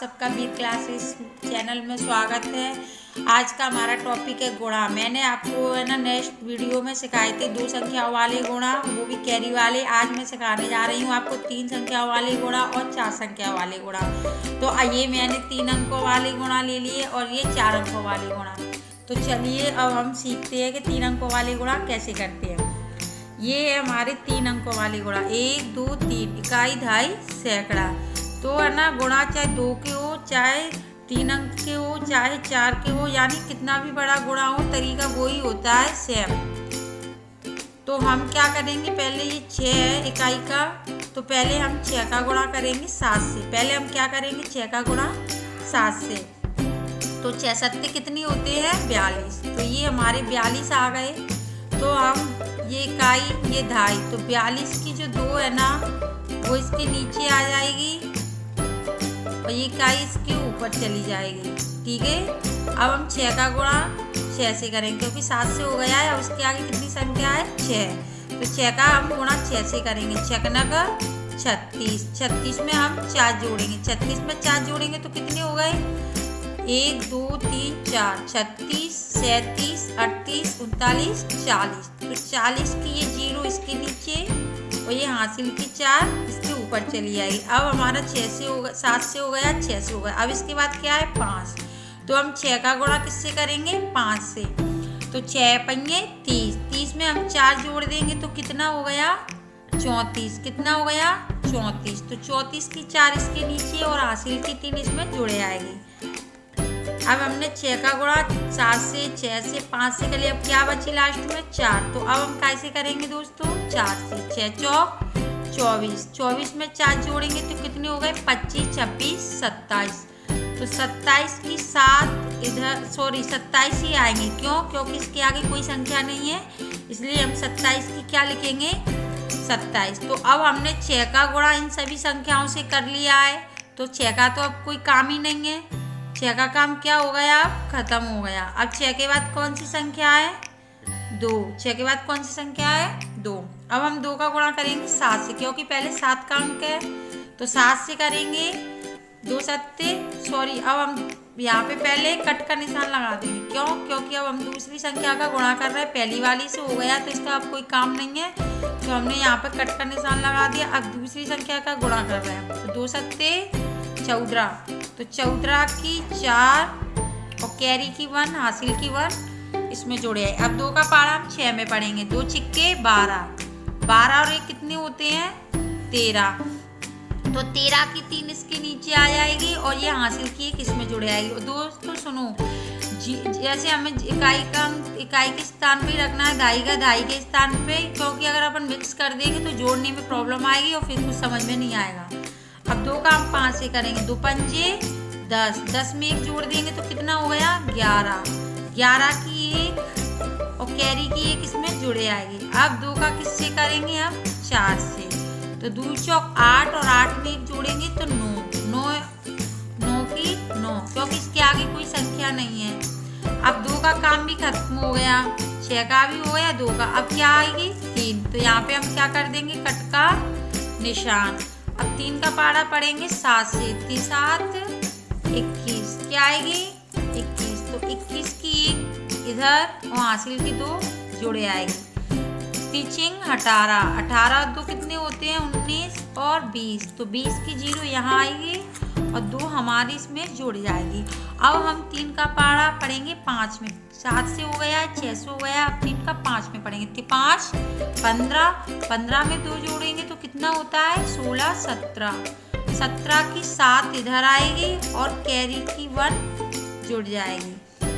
सबका वीर classes channel में स्वागत है। आज का हमारा टॉपिक है गुणा। मैंने आपको है ना नेक्स्ट वीडियो में सिखाए थे 2 संख्याओं वाले गुणा, वो भी कैरी वाले। आज मैं सिखाने जा रही हूँ आपको 3 संख्याओं वाले गुणा और 4 संख्याओं वाले गुणा। तो ये मैंने 3 अंकों वाले गुणा ले लिए और ये 4 अंकों वाले गुणा। तो चलिए अब हम सीखते हैं कि 3 अंकों वाले गुणा कैसे करते हैं। ये है हमारे 3 अंकों वाले गुणा, 1 2 3, इकाई दहाई सैकड़ा। तो है ना गुणा चाहे 2 के हो, चाहे 3 अंक के हो, चाहे 4 के हो, यानी कितना भी बड़ा गुणा हो तरीका वही होता है, सेम। तो हम क्या करेंगे, पहले ये 6 है इकाई का, तो पहले हम 6 का गुणा करेंगे 7 से। पहले हम क्या करेंगे, 6 का गुणा 7 से। तो 6 सत्ते कितनी होते हैं, 42। तो ये हमारे 42 आ गए। तो हम ये इकाई ये दहाई, तो 42 की जो 2 है ना वो इसके नीचे आ जाएगी और ये इकाई इसके ऊपर चली जाएगी। ठीक है, अब हम 6 का गुणा 6 से करेंगे क्योंकि 7 से हो गया है। अब उसके आगे कितनी संख्या है, 6। तो 6 का हम गुणा 6 से करेंगे। 6 का 36, 36 में हम 4 जोड़ेंगे। 36 में 4 जोड़ेंगे तो कितने हो गए, 1 2 3 4, 36 37 38 39 40। तो 40 की ये 0 इसके नीचे और ये हासिल की 4 इसके ऊपर चली आएगी। अब हमारा 6 से हो गया, 7 से हो गया, 6 से हो गया। अब इसके बाद क्या है, 5। तो हम 6 का गुणा किससे करेंगे, 5 से। तो 6 पंजे 30, 30 में हम 4 जोड़ देंगे तो कितना हो गया, 34। कितना हो गया, 34। तो 34 की 4 इसके नीचे और हासिल की 3 इसमें जुड़े आएगी। अब हमने 6 का गुणा 7 से, 6 से, 5 से कर लिया। अब क्या बची लास्ट में, 4। तो अब हम कैसे करेंगे दोस्तों, 4 से। 6 चौक 24, 24 में 4 जोड़ेंगे तो कितने हो गए, 25 26 27। तो 27 की 7 इधर, सॉरी 27 ही आएंगे। क्यों, क्योंकि इसके आगे कोई संख्या नहीं है, इसलिए हम 27 की क्या लिखेंगे, 27। तो अब हमने 6 का गुणा इन सभी संख्याओं से कर लिया है। तो 6 का तो अब कोई काम ही नहीं है, 6 का काम क्या हो गया, अब खत्म हो गया। अब 6 के बाद कौन सी संख्या है, 2। 6 के बाद कौन सी संख्या है, 2। अब हम 2 का गुणा करेंगे 7 से, क्योंकि पहले 7 का अंक है तो 7 से करेंगे। 2 सत्ते, सॉरी, अब हम यहाँ पे पहले कट का निशान लगा देंगे। क्यों, क्योंकि अब हम दूसरी संख्या का गुणा कर रहे हैं, पहली वाली से हो गया तो इसका अब कोई काम नहीं है, तो हमने यहाँ पे कट का निशान लगा दिया। अब दूसरी संख्या का गुणा कर रहे हैं, तो 2 सत्ते 14। तो 14 की 4 और कैरी की 1, हासिल की 1 इसमें जोड़े आए। अब 2 का पारा हम 6 में पढ़ेंगे। 2 छिक्के 12, 12 और 1 कितने होते हैं, 13। तो 13 की 3 इसके नीचे आ जाएगी और ये हासिल की 1 इसमें जुड़े आएगी। और दोस्तों सुनो, जैसे हमें इकाई के स्थान पे रखना है, दहाई का दहाई के स्थान पे, क्योंकि अगर अपन मिक्स कर देंगे तो जोड़ने में प्रॉब्लम आएगी और फिर कुछ समझ में नहीं आएगा। अब 2 का हम 5 से करेंगे। 2 पंजे 10, 10 में 1 जोड़ देंगे तो कितना हो गया, 11। 11 की 1 और कैरी की 1 इसमें जुड़े आएगी। अब 2 का किससे करेंगे, हम 4 से। तो 2 चौक 8 और 8 में 1 जोड़ेंगे तो 9, 9 की 9, क्योंकि इसके आगे कोई संख्या नहीं है। अब 2 का काम भी खत्म हो गया, 6 का भी हो गया, 2 का। अब क्या आएगी, 3। तो यहाँ पे हम क्या कर देंगे, कट का निशान। अब 3 का पारा पढ़ेंगे 7 से। 7 21, क्या आएगी, 21। तो 21 की 1 इधर और हासिल की 2 जुड़े आएगी। टीचिंग 18, 18 और 2 कितने होते हैं, 19 और 20। तो 20 की 0 यहाँ आएगी और 2 हमारी इसमें जुड़ जाएगी। अब हम 3 का पारा पढ़ेंगे 5 में। 7 से हो गया, 6 से हो गया, अब 3 का 5 में पढ़ेंगे। 5 15, 15 में 2 जोड़ेंगे तो कितना होता है, 16 17। 17 की 7 इधर आएगी और कैरी की 1 जुड़ जाएगी।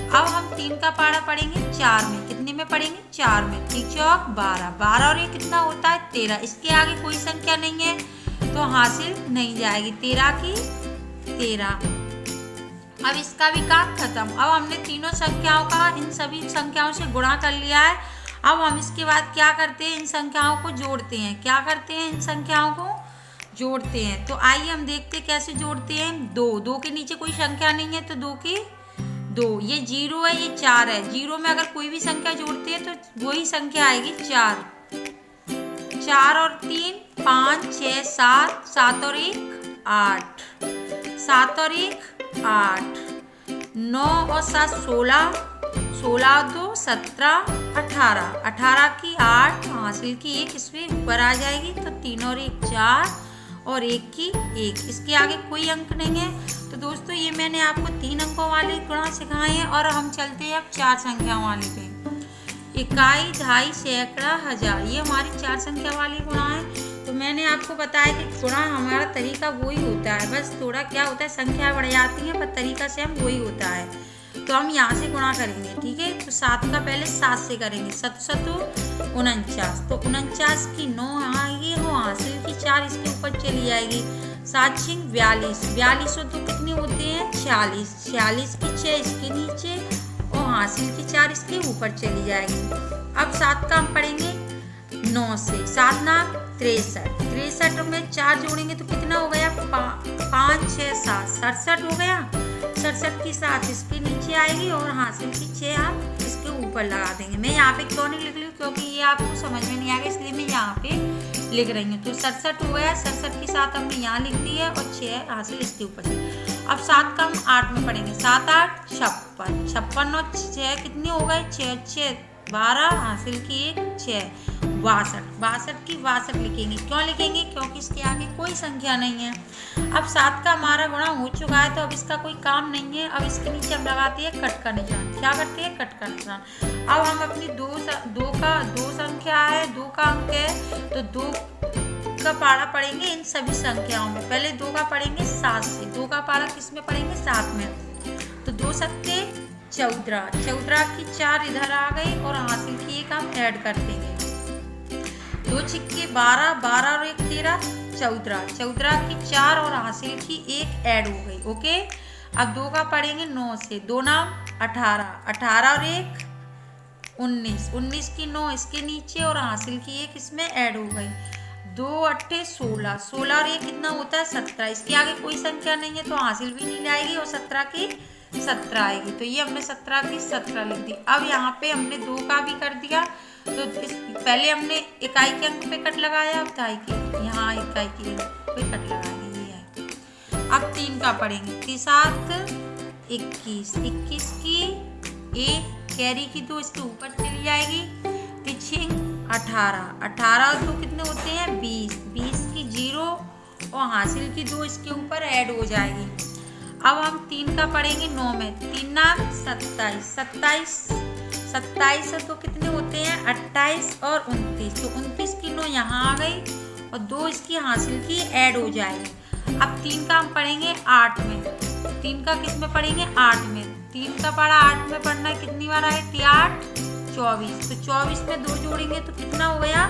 अब हम 3 का पारा पढ़ेंगे 4 में। कितने में पढ़ेंगे, 4 में। 3 चौक 12, 12 और ये कितना होता है, 13। इसके आगे कोई संख्या नहीं है तो हासिल नहीं जाएगी, 13 की 13। अब इसका भी काम खत्म। अब हमने तीनों संख्याओं का इन सभी संख्याओं से गुणा कर लिया है। अब हम इसके बाद क्या करते हैं, इन संख्याओं को जोड़ते हैं। क्या करते हैं, इन संख्याओं को जोड़ते हैं। तो आइए हम देखते हैं कैसे जोड़ते हैं। 2, 2 के नीचे कोई संख्या नहीं है तो 2 की 2, ये 0 है, ये 4 है। 0 में अगर कोई भी संख्या जोड़ते हैं तो वही संख्या आएगी 4। 4 और 3 5 6 7, 7 और 1 8, 7 और 1 8, 9 और 7 16, 16 और 2 17, 18, 18 की 8 हासिल की 1 इसमें ऊपर आ जाएगी। तो 3 और 1 4 और 1 की 1, इसके आगे कोई अंक नहीं है। तो दोस्तों ये मैंने आपको 3 अंकों वाले गुणा सिखाए हैं और हम चलते हैं अब 4 संख्या वाले पे। इकाई, दहाई, सैकड़ा, हजार, ये हमारी 4 संख्या वाली गुणा है। तो मैंने आपको बताया कि गुणा हमारा तरीका वही होता है, बस थोड़ा क्या होता है संख्या बढ़ जाती है पर तरीका सेम वही होता है। तो हम यहाँ से गुणा करेंगे, ठीक है। तो 7 का पहले 7 से करेंगे, 7 7 49, तो 49 की 9 आएगी और हासिल की 4 इसके ऊपर चली जाएगी। 7 6 42, 42 और 2 कितने होते हैं 46, 46 की 6 इसके नीचे और हासिल की 4 इसके ऊपर चली जाएगी। अब 7 का हम पढ़ेंगे 9 से, 7 9 63, 63 में 4 जोड़ेंगे तो कितना हो गया 5 6 7 67 हो गया। 67 की 7 इसके नीचे आएगी और हासिल की 6 हम इसके ऊपर लगा देंगे। मैं यहाँ पे क्यों नहीं लिख रही हूँ, क्योंकि ये आपको समझ में नहीं आएगा, इसलिए मैं यहाँ पे लिख रही हूँ। तो 67 हो गया, 67 की 7 हमने यहाँ लिख दी है और 6 हासिल इसके ऊपर से। अब 7 का हम 8 में पढ़ेंगे, 7 8 56, 56 और 6 कितने हो गए 6 6 12, हासिल की 1 6 62, 62 की 62 लिखेंगे। क्यों लिखेंगे, क्योंकि इसके आगे कोई संख्या नहीं है। अब 7 का हमारा गुणा हो चुका है तो अब इसका कोई काम नहीं है। अब इसके नीचे हम लगाते हैं कट का निशान। क्या करते हैं, कट का निशान। अब हम अपनी दो संख्या है, 2 का अंक है, तो 2 का पारा पढ़ेंगे इन सभी संख्याओं में। पहले 2 का पढ़ेंगे 7 से, 2 का पारा किस में पढ़ेंगे 7 में। तो 2 सत्ते 14, 14 की 4 इधर आ गई और हासिल की 1 हम ऐड कर देंगे। 2 छिक्के 12, 12 और 1 13, 14, 14 की 4 और हासिल की 1 ऐड हो गई। ओके, अब 2 का पढ़ेंगे 9 से, 2 नाम 18, 18 और 1 19, 19 की 9 इसके नीचे और हासिल की 1 इसमें ऐड हो गई। 2 8 16, 16 और 1 कितना होता है 17, इसके आगे कोई संख्या नहीं है तो हासिल भी नहीं आएगी और 17 की 17 आएगी। तो ये हमने 17 की 17 लिख दी। अब यहाँ पे हमने 2 का भी कर दिया, तो पहले हमने इकाई के अंक पे कट लगाया, अब दहाई के यहाँ इकाई के पे कट लगाएंगे, ये है। अब 3 का पढ़ेंगे, 7 21, 21 की 1 कैरी की 2 इसके ऊपर चली जाएगी। 3 18, 18 और 2 कितने होते हैं 20, 20 की 0 और हासिल की 2 इसके ऊपर ऐड हो जाएगी। अब हम 3 का पढ़ेंगे 9 में, 3 नाम 27, 27, 27 और 2 कितने होते हैं 28 और 29, तो 29 की 9 यहाँ आ गई और 2 इसकी हासिल की ऐड हो जाएगी। अब 3 का हम पढ़ेंगे 8 में, 3 का किस में पढ़ेंगे 8 में। 3 का पढ़ा 8 में पढ़ना है, कितनी बार आए 8 24, तो 24 में 2 जोड़ेंगे तो कितना हो गया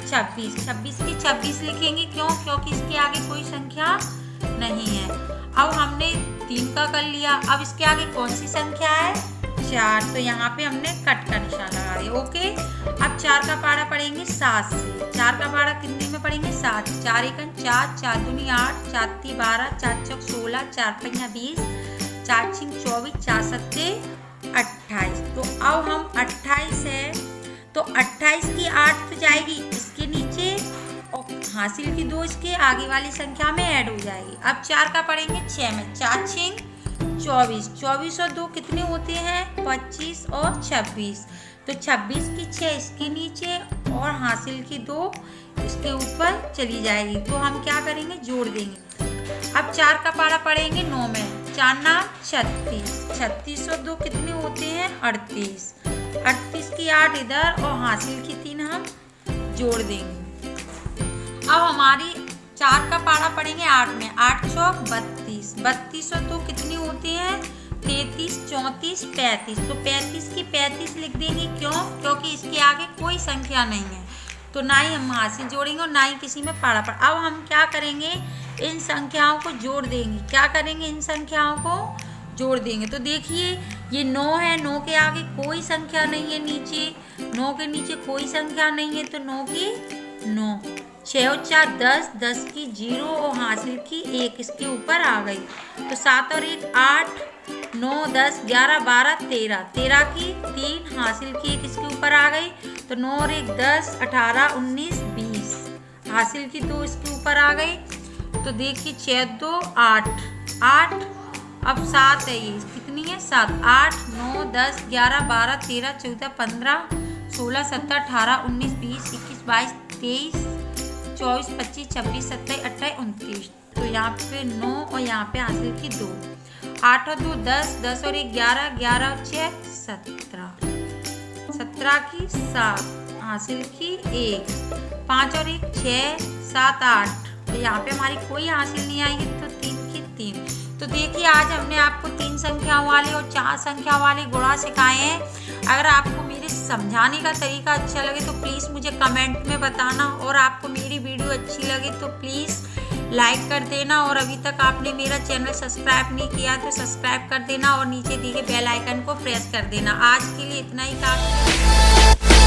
26, 26 की 26 लिखेंगे। क्यों, क्योंकि इसके आगे कोई संख्या नहीं है। अब हमने 3 का कर लिया, अब इसके आगे कौन सी संख्या है 4, तो यहाँ पे हमने कट का निशान लगा दिया। ओके, अब 4 का पारा पढ़ेंगे 7 से, 4 का पारा कितने में पढ़ेंगे 7, 4 1 4, 4 दूनी 8, 4 3 12, 4 चौक 16, 4 5 20, 4 6 24, 4 7 28। तो अब हम 28 है तो 28 की 8 तो जाएगी इसके नीचे और हासिल की 2 इसके आगे वाली संख्या में ऐड हो जाएगी। अब 4 का पढ़ेंगे 6 में, 4 6 24, 24 और 2 कितने होते हैं 25 और 26, तो 26 की 6 इसके नीचे और हासिल की 2 इसके ऊपर चली जाएगी। तो हम क्या करेंगे जोड़ देंगे। अब 4 का पारा पढ़ेंगे 9 में, 4 नाम 36, 36 और 2 कितने होते हैं 38, 38 की 8 इधर और हासिल की 3 हम जोड़ देंगे। अब हमारी 4 का पारा पढ़ेंगे 8 में, 8 चौक 32, 32 और 2 कितनी होते हैं 33, 34, 35, तो 35 की 35 लिख देंगे। क्यों, क्योंकि इसके आगे कोई संख्या नहीं है तो ना ही हम हासिल जोड़ेंगे और ना ही किसी में पारा पड़। अब हम क्या करेंगे इन संख्याओं को जोड़ देंगे। क्या करेंगे इन संख्याओं को जोड़ देंगे। तो देखिए ये 9 है, 9 के आगे कोई संख्या नहीं है, नीचे 9 के नीचे कोई संख्या नहीं है तो 9 की 9, 6 और 4 10, 10 की 0 और हासिल की 1 इसके ऊपर आ गई। तो 7 और 1 8, 9 10 11 12 13, 13 की 3 हासिल की 1 इसके ऊपर आ गई। तो 9 और 1 10, 18 19 20 हासिल की 2 इसके ऊपर आ गई। तो देखिए 6 2 8, 8, अब 7 है, ये कितनी है 7, 8, 9, 10, 11, 12, 13, 14, 15, 16, 17, 18, 19, 20, 21, 22, 23, 24, 25, 26, 27, 28, 29। तो यहाँ पे 9 और यहाँ पे हासिल की 2, 8 और 2 10, 10 और 1 11, 11 और 6 17, 17 की 7, हासिल की 1, 5 और 1 6, 7 8। तो यहाँ पे हमारी कोई हासिल नहीं आई है, तो 3 की 3। तो देखिए आज हमने आपको 3 संख्याओं वाले और 4 संख्याओं वाले गुणा सिखाए हैं। अगर आपको मेरे समझाने का तरीका अच्छा लगे तो प्लीज़ मुझे कमेंट में बताना, और आपको मेरी वीडियो अच्छी लगे तो प्लीज़ लाइक कर देना, और अभी तक आपने मेरा चैनल सब्सक्राइब नहीं किया तो सब्सक्राइब कर देना और नीचे दिए बेल आइकन को प्रेस कर देना। आज के लिए इतना ही काफी।